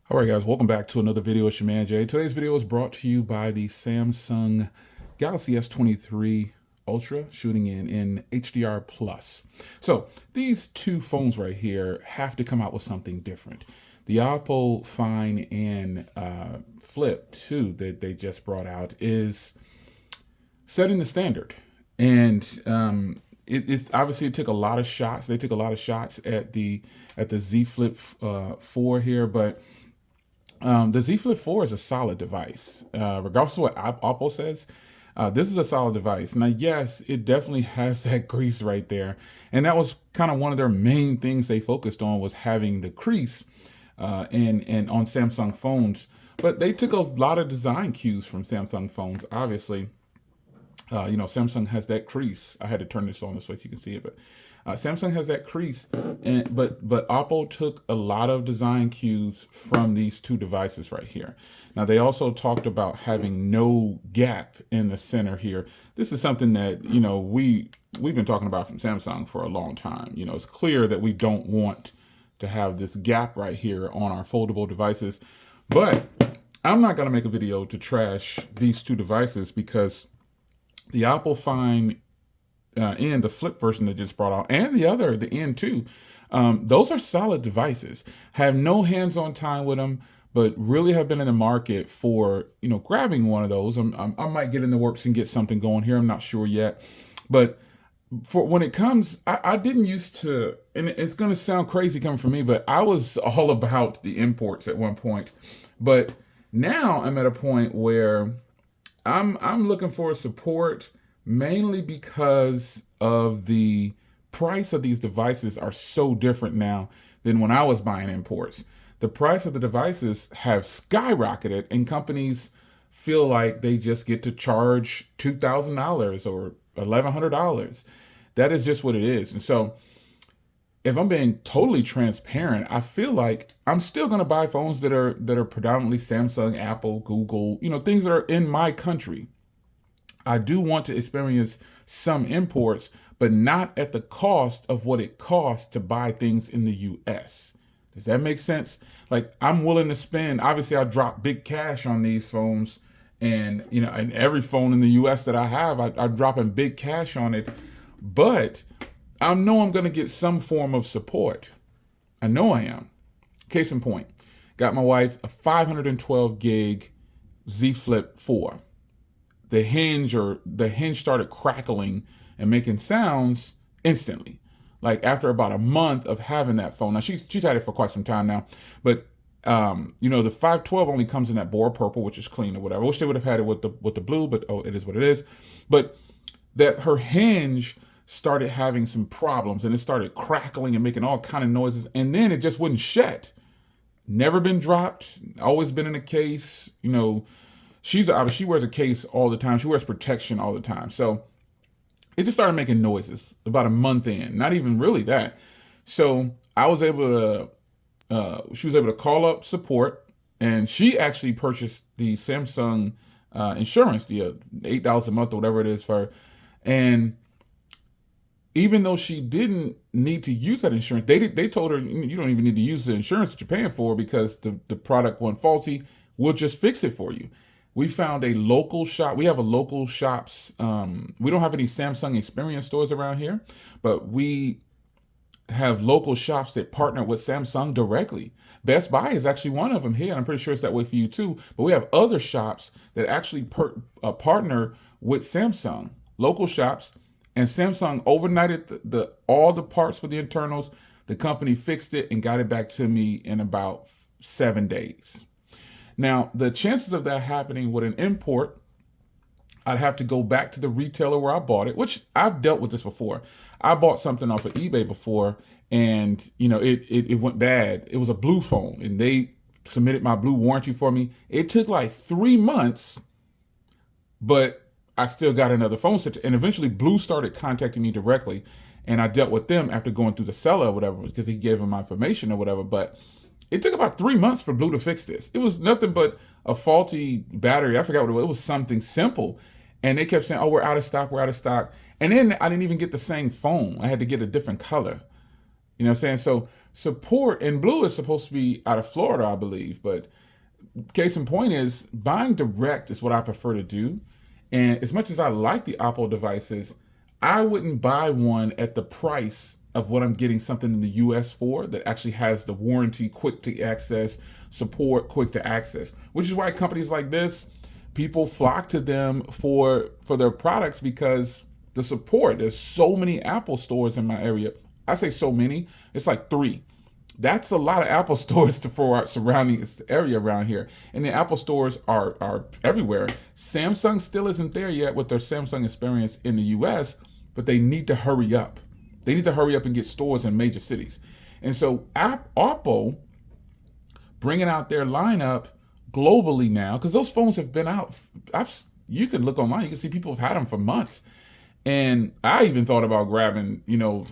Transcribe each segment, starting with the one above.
All right, guys, welcome back to another video. It's your man Jay. Today's video is brought to you by the Samsung Galaxy S23 Ultra, shooting in HDR plus. So these two phones right here have to come out with something different. The Oppo Find and Flip 2 that they just brought out is setting the standard, and it's obviously it took a lot of shots. They took a lot of shots at the Z Flip 4 here, but the Z Flip 4 is a solid device. Regardless of what Oppo says, this is a solid device. Now, yes, it definitely has that crease right there. And that was kind of one of their main things they focused on, was having the crease and on Samsung phones. But they took a lot of design cues from Samsung phones, obviously. Samsung has that crease. I had to turn this on this way so you can see it, but Samsung has that crease, but Oppo took a lot of design cues from these two devices right here. Now, they also talked about having no gap in the center here. This is something that we've been talking about from Samsung for a long time. It's clear that we don't want to have this gap right here on our foldable devices, but I'm not going to make a video to trash these two devices, because the Oppo Find and the Flip version that just brought out, and the N2, those are solid devices. Have no hands-on time with them, but really have been in the market for grabbing one of those. I might get in the works and get something going here. I'm not sure yet, but for when it comes, I didn't used to, and it's going to sound crazy coming from me, but I was all about the imports at one point. But now I'm at a point where I'm looking for support, mainly because of the price of these devices are so different now than when I was buying imports. The price of the devices have skyrocketed, and companies feel like they just get to charge $2,000 or $1,100. That is just what it is. And so, if I'm being totally transparent, I feel like I'm still going to buy phones that are predominantly Samsung, Apple, Google, things that are in my country. I do want to experience some imports, but not at the cost of what it costs to buy things in the US. Does that make sense? Like, I'm willing to spend, obviously I drop big cash on these phones, and and every phone in the US that I have, I'm dropping big cash on it, but I know I'm going to get some form of support. I know I am. Case in point, got my wife a 512 gig Z Flip 4. The hinge started crackling and making sounds instantly. Like, after about a month of having that phone. Now, she's had it for quite some time now, but the 512 only comes in that boar purple, which is clean or whatever. I wish they would have had it with the blue, but it is what it is. But that her hinge started having some problems, and it started crackling and making all kind of noises, and then it just wouldn't shut. Never been dropped, always been in a case. She wears a case all the time. She wears protection all the time. So it just started making noises about a month in, not even really that. So I was able to, she was able to call up support, and she actually purchased the Samsung insurance, the $8 a month or whatever it is for her. And even though she didn't need to use that insurance, they told her, you don't even need to use the insurance that you're paying for, because the product went faulty. We'll just fix it for you. We found a local shop. We have a local shops. We don't have any Samsung experience stores around here, but we have local shops that partner with Samsung directly. Best Buy is actually one of them here, and I'm pretty sure it's that way for you too. But we have other shops that actually partner with Samsung, local shops, and Samsung overnighted all the parts for the internals. The company fixed it and got it back to me in about 7 days. Now, the chances of that happening with an import, I'd have to go back to the retailer where I bought it, which I've dealt with this before. I bought something off of eBay before, and it went bad. It was a blue phone, and they submitted my blue warranty for me. It took like 3 months, but I still got another phone set, and eventually Blue started contacting me directly, and I dealt with them after going through the seller or whatever, because he gave them my information or whatever. But it took about 3 months for Blue to fix this. It was nothing but a faulty battery. I forgot what it was. It was something simple. And they kept saying, oh, we're out of stock, we're out of stock. And then I didn't even get the same phone. I had to get a different color. You know what I'm saying? So support, and Blue is supposed to be out of Florida, I believe, but case in point is buying direct is what I prefer to do. And as much as I like the Oppo devices, I wouldn't buy one at the price of what I'm getting something in the US for that actually has the warranty, quick to access, support, quick to access, which is why companies like this, people flock to them for their products because the support. There's so many Apple stores in my area. I say so many, it's like 3. That's a lot of Apple stores for our surrounding area around here. And the Apple stores are everywhere. Samsung still isn't there yet with their Samsung experience in the US, but they need to hurry up. They need to hurry up and get stores in major cities. And so Oppo bringing out their lineup globally now, because those phones have been out. You can look online, you can see people have had them for months. And I even thought about grabbing,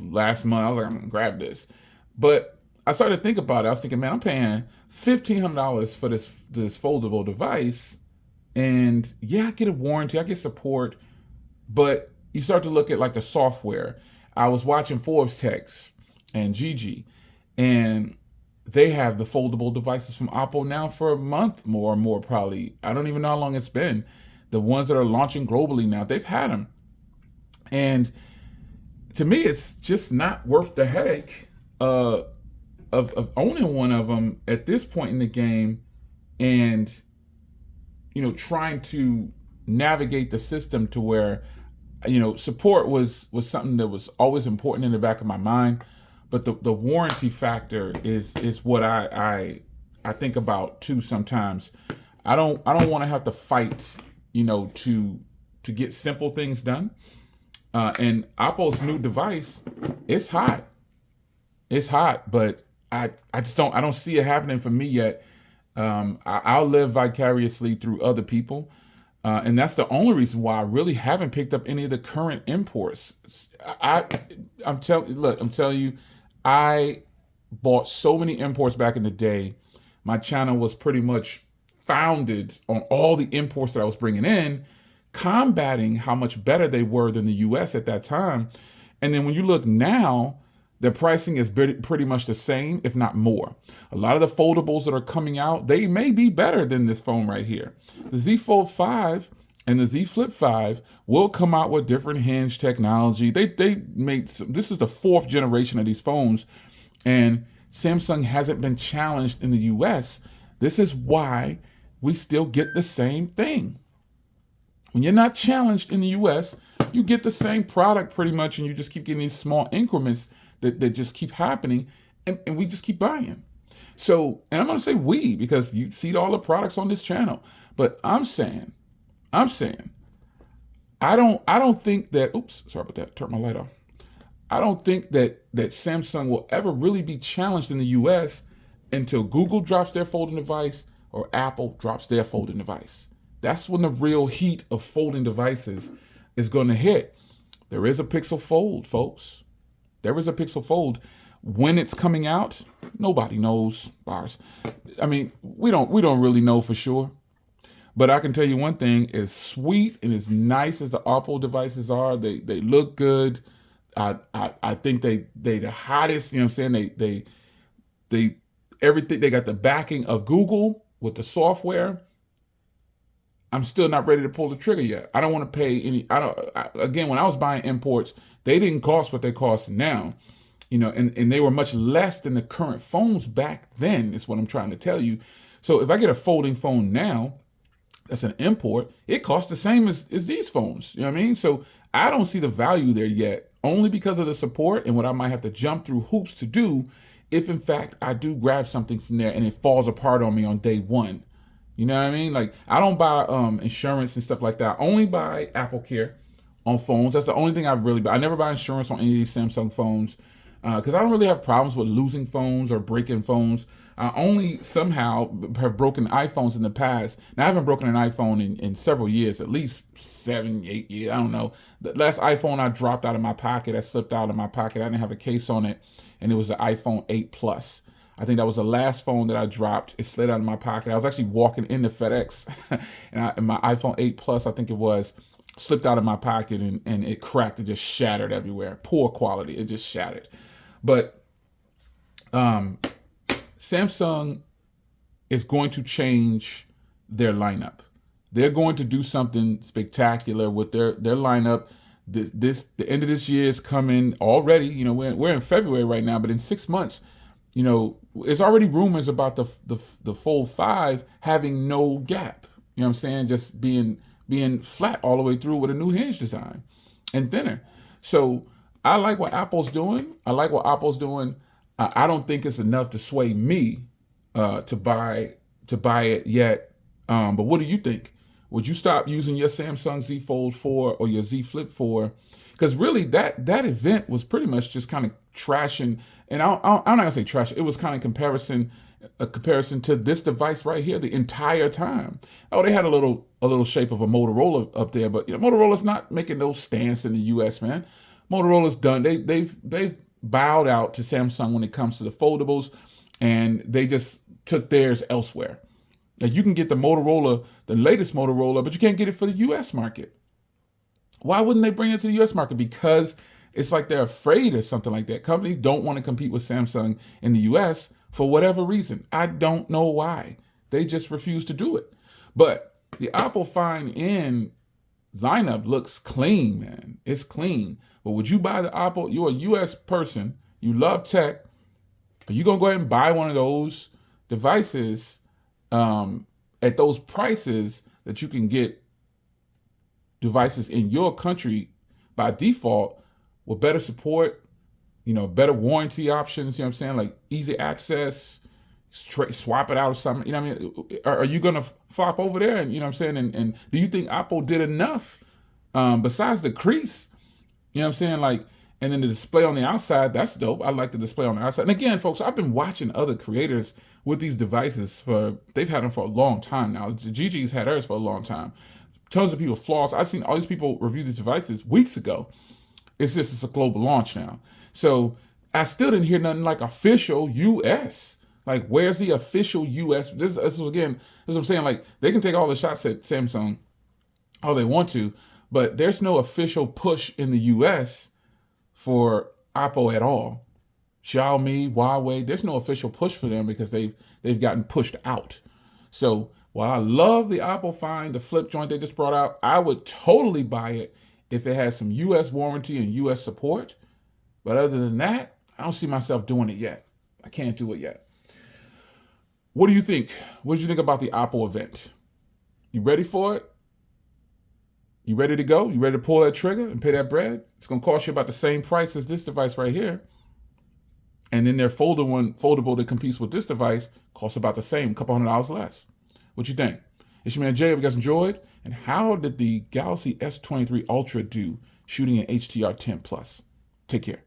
last month, I was like, I'm gonna grab this. But I started to think about it. I was thinking, man, I'm paying $1,500 for this foldable device. And yeah, I get a warranty, I get support, but you start to look at like the software. I was watching Forbes Techs and Gigi, and they have the foldable devices from Oppo now for a month more probably. I don't even know how long it's been. The ones that are launching globally now, they've had them. And to me, it's just not worth the headache of owning one of them at this point in the game, and trying to navigate the system to where support was something that was always important in the back of my mind, but the warranty factor is what I think about too sometimes. I don't want to have to fight to get simple things done. And Oppo's new device, it's hot, but I don't see it happening for me yet. I'll live vicariously through other people. And that's the only reason why I really haven't picked up any of the current imports. I'm telling you, I bought so many imports back in the day. My channel was pretty much founded on all the imports that I was bringing in, combating how much better they were than the US at that time. And then when you look now, the pricing is pretty much the same, if not more. A lot of the foldables that are coming out, they may be better than this phone right here. The Z Fold 5 and the Z Flip 5 will come out with different hinge technology. They made this is the 4th generation of these phones, and Samsung hasn't been challenged in the US. This is why we still get the same thing. When you're not challenged in the US, you get the same product pretty much, and you just keep getting these small increments that just keep happening, and we just keep buying. So, and I'm going to say we, because you see all the products on this channel, but I'm saying, I don't think that, oops, sorry about that, turn my light off. I don't think that Samsung will ever really be challenged in the US until Google drops their folding device or Apple drops their folding device. That's when the real heat of folding devices is going to hit. There is a Pixel Fold, folks. There is a Pixel Fold. When it's coming out, nobody knows, bars. I mean, we don't really know for sure. But I can tell you one thing, as sweet and as nice as the Oppo devices are, they look good. I think they the hottest, what I'm saying? They everything, they got the backing of Google with the software. I'm still not ready to pull the trigger yet. I don't want to pay any, again, when I was buying imports, they didn't cost what they cost now, and they were much less than the current phones back then, is what I'm trying to tell you. So if I get a folding phone now, that's an import, it costs the same as these phones, you know what I mean? So I don't see the value there yet, only because of the support and what I might have to jump through hoops to do if in fact I do grab something from there and it falls apart on me on day one. You know what I mean? Like, I don't buy insurance and stuff like that. I only buy Apple Care on phones. That's the only thing I really buy. I never buy insurance on any of these Samsung phones because I don't really have problems with losing phones or breaking phones. I only somehow have broken iPhones in the past. Now, I haven't broken an iPhone in several years, at least 7, 8 years. I don't know. The last iPhone I dropped out of my pocket, I slipped out of my pocket. I didn't have a case on it, and it was the iPhone 8 Plus. I think that was the last phone that I dropped. It slid out of my pocket. I was actually walking into FedEx, and my iPhone 8 Plus, I think it was, slipped out of my pocket, and it cracked. It just shattered everywhere. Poor quality. It just shattered. But Um, Samsung is going to change their lineup. They're going to do something spectacular with their lineup. The end of this year is coming already. You know, we're in February right now, but in 6 months, you know, there's already rumors about the Fold 5 having no gap. You know what I'm saying? Just being flat all the way through with a new hinge design and thinner. So I like what Apple's doing. I don't think it's enough to sway me to buy it yet. But what do you think? Would you stop using your Samsung Z Fold 4 or your Z Flip 4? Because really, that event was pretty much just kind of trashing. And I'm not gonna say trash. It was kind of a comparison to this device right here the entire time. Oh, they had a little shape of a Motorola up there, but you know, Motorola's not making no stance in the U.S., man. Motorola's done. They've bowed out to Samsung when it comes to the foldables, and they just took theirs elsewhere. Now you can get the Motorola, the latest Motorola, but you can't get it for the U.S. market. Why wouldn't they bring it to the U.S. market? Because it's like they're afraid or something like that. Companies don't want to compete with Samsung in the U.S. for whatever reason. I don't know why. They just refuse to do it. But the Oppo Find N lineup looks clean, man. It's clean. But would you buy the Oppo? You're a U.S. person. You love tech. Are you going to go ahead and buy one of those devices at those prices that you can get devices in your country by default with better support, you know, better warranty options, you know what I'm saying? Like easy access, swap it out or something. You know what I mean? Are you going to flop over there? And you know what I'm saying? And do you think Oppo did enough besides the crease? You know what I'm saying? Like, and then the display on the outside, that's dope. I like the display on the outside. And again, folks, I've been watching other creators with these devices they've had them for a long time now. Gigi's had hers for a long time. Tons of people flaws. I've seen all these people review these devices weeks ago. It's a global launch now. So I still didn't hear nothing like official US. Like, where's the official US? This is again, this is what I'm saying. Like, they can take all the shots at Samsung all they want to, but there's no official push in the US for Oppo at all. Xiaomi, Huawei, there's no official push for them because they've gotten pushed out. So while I love the Oppo Find, the flip joint they just brought out, I would totally buy it if it has some US warranty and US support. But other than that, I don't see myself doing it yet. I can't do it yet. What do you think? What did you think about the Oppo event? You ready for it? You ready to go? You ready to pull that trigger and pay that bread? It's going to cost you about the same price as this device right here. And then their foldable that competes with this device costs about the same, a couple $100 less. What you think? It's your man Jay. Hope you guys enjoyed. And how did the Galaxy S23 Ultra do shooting in HDR10+? Take care.